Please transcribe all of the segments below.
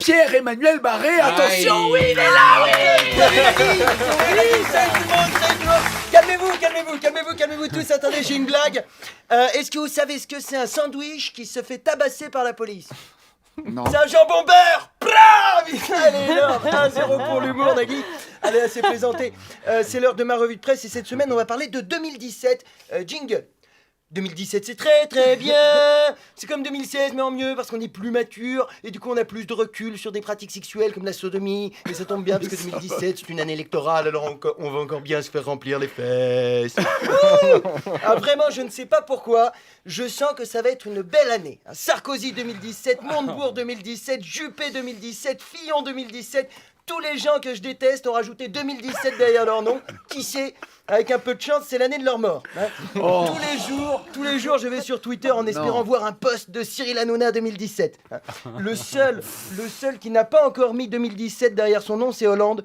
Pierre-Emmanuel Barré, attention, oui, il est là, oui. Oui, salut tout le monde. Calmez-vous tous, attendez, j'ai une blague. Est-ce que vous savez ce que c'est un sandwich qui se fait tabasser par la police? Non. C'est un jambon beurre. Elle est énorme. 1-0 pour l'humour, Nagui. Allez, assez plaisanté. C'est l'heure de ma revue de presse et cette semaine, on va parler de 2017. Jingle. 2017 c'est très très bien. C'est comme 2016 mais en mieux parce qu'on est plus mature et du coup on a plus de recul sur des pratiques sexuelles comme la sodomie. Et ça tombe bien parce que 2017 c'est une année électorale, alors on va encore bien se faire remplir les fesses. Ah, vraiment je ne sais pas pourquoi, je sens que ça va être une belle année. Sarkozy 2017, Montebourg 2017, Juppé 2017, Fillon 2017. Tous les gens que je déteste ont rajouté 2017 derrière leur nom. Qui sait? Avec un peu de chance, c'est l'année de leur mort. Hein. Tous les jours, je vais sur Twitter en espérant voir un post de Cyril Hanouna 2017. Hein. Le seul qui n'a pas encore mis 2017 derrière son nom, c'est Hollande.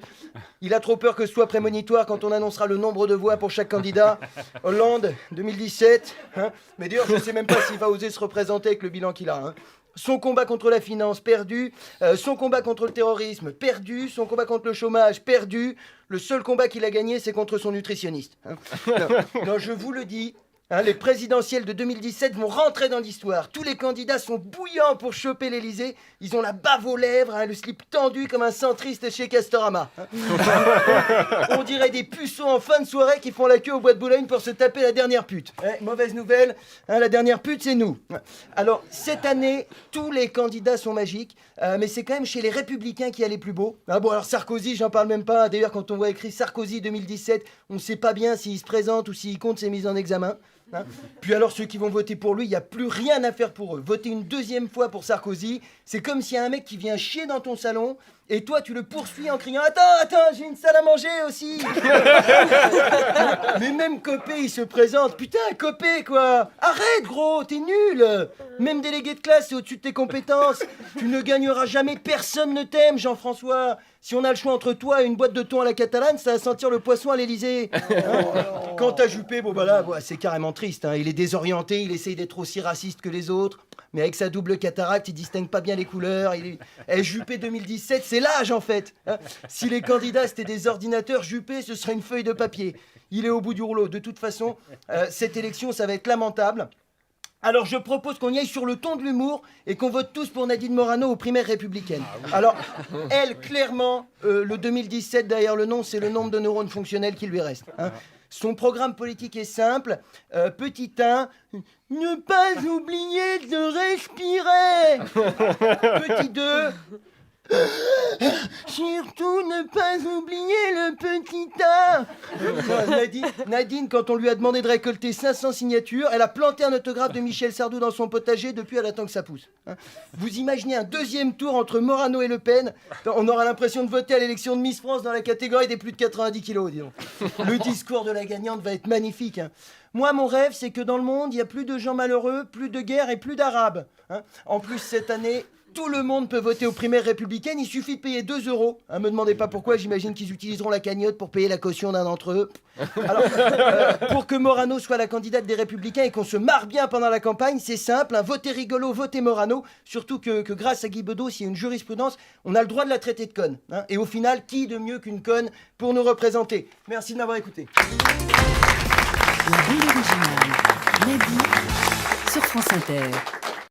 Il a trop peur que ce soit prémonitoire quand on annoncera le nombre de voix pour chaque candidat. Hollande 2017. Hein. Mais d'ailleurs, je ne sais même pas s'il va oser se représenter avec le bilan qu'il a. Hein. Son combat contre la finance, perdu. Son combat contre le terrorisme, perdu. Son combat contre le chômage, perdu. Le seul combat qu'il a gagné, c'est contre son nutritionniste. Hein. Non, je vous le dis, hein, les présidentielles de 2017 vont rentrer dans l'histoire. Tous les candidats sont bouillants pour choper l'Elysée. Ils ont la bave aux lèvres, hein, le slip tendu comme un centriste chez Castorama. Hein. On dirait des puceaux en fin de soirée qui font la queue au bois de Boulogne pour se taper la dernière pute. Hein, mauvaise nouvelle, hein, la dernière pute, c'est nous. Alors, cette année, tous les candidats sont magiques, mais c'est quand même chez les Républicains qu'il y a les plus beaux. Ah bon, alors Sarkozy, j'en parle même pas. D'ailleurs, quand on voit écrit Sarkozy 2017, on ne sait pas bien s'il se présente ou s'il compte ses mises en examen. Hein. Puis alors ceux qui vont voter pour lui, il n'y a plus rien à faire pour eux. Voter une deuxième fois pour Sarkozy, c'est comme s'il y a un mec qui vient chier dans ton salon et toi tu le poursuis en criant Attends, j'ai une salle à manger aussi. Mais même Copé il se présente. Putain Copé quoi. Arrête gros, t'es nul. Même délégué de classe c'est au-dessus de tes compétences. Tu ne gagneras jamais, personne ne t'aime Jean-François. Si on a le choix entre toi et une boîte de thon à la catalane, ça va sentir le poisson à l'Elysée. Hein. Quant à Juppé, bon bah là, c'est carrément triste. Hein. Il est désorienté, il essaye d'être aussi raciste que les autres. Mais avec sa double cataracte, il distingue pas bien les couleurs. Juppé 2017, c'est l'âge en fait. Hein. Si les candidats c'était des ordinateurs, Juppé, ce serait une feuille de papier. Il est au bout du rouleau. De toute façon, cette élection, ça va être lamentable. Alors je propose qu'on y aille sur le ton de l'humour et qu'on vote tous pour Nadine Morano aux primaires républicaines. Alors, elle, clairement, le 2017 derrière le nom, c'est le nombre de neurones fonctionnels qui lui reste. Hein. Son programme politique est simple. Petit 1, ne pas oublier de respirer. Petit 2, surtout ne pas oublier le petit A. Nadine, quand on lui a demandé de récolter 500 signatures, elle a planté un autographe de Michel Sardou dans son potager. Depuis, elle attend que ça pousse. Hein. Vous imaginez un deuxième tour entre Morano et Le Pen? On aura l'impression de voter à l'élection de Miss France dans la catégorie des plus de 90 kilos, disons. Le discours de la gagnante va être magnifique. Hein. Moi, mon rêve, c'est que dans le monde, il y a plus de gens malheureux, plus de guerres et plus d'arabes. Hein. En plus, cette année, tout le monde peut voter aux primaires républicaines, il suffit de payer 2 €. Hein, me demandez pas pourquoi, j'imagine qu'ils utiliseront la cagnotte pour payer la caution d'un d'entre eux. Alors, pour que Morano soit la candidate des Républicains et qu'on se marre bien pendant la campagne, c'est simple, hein, votez rigolo, votez Morano, surtout que grâce à Guy Bedos, il y a une jurisprudence, on a le droit de la traiter de conne. Hein, et au final, qui de mieux qu'une conne pour nous représenter? Merci de m'avoir écouté. La bande originale, Nagui, sur France Inter.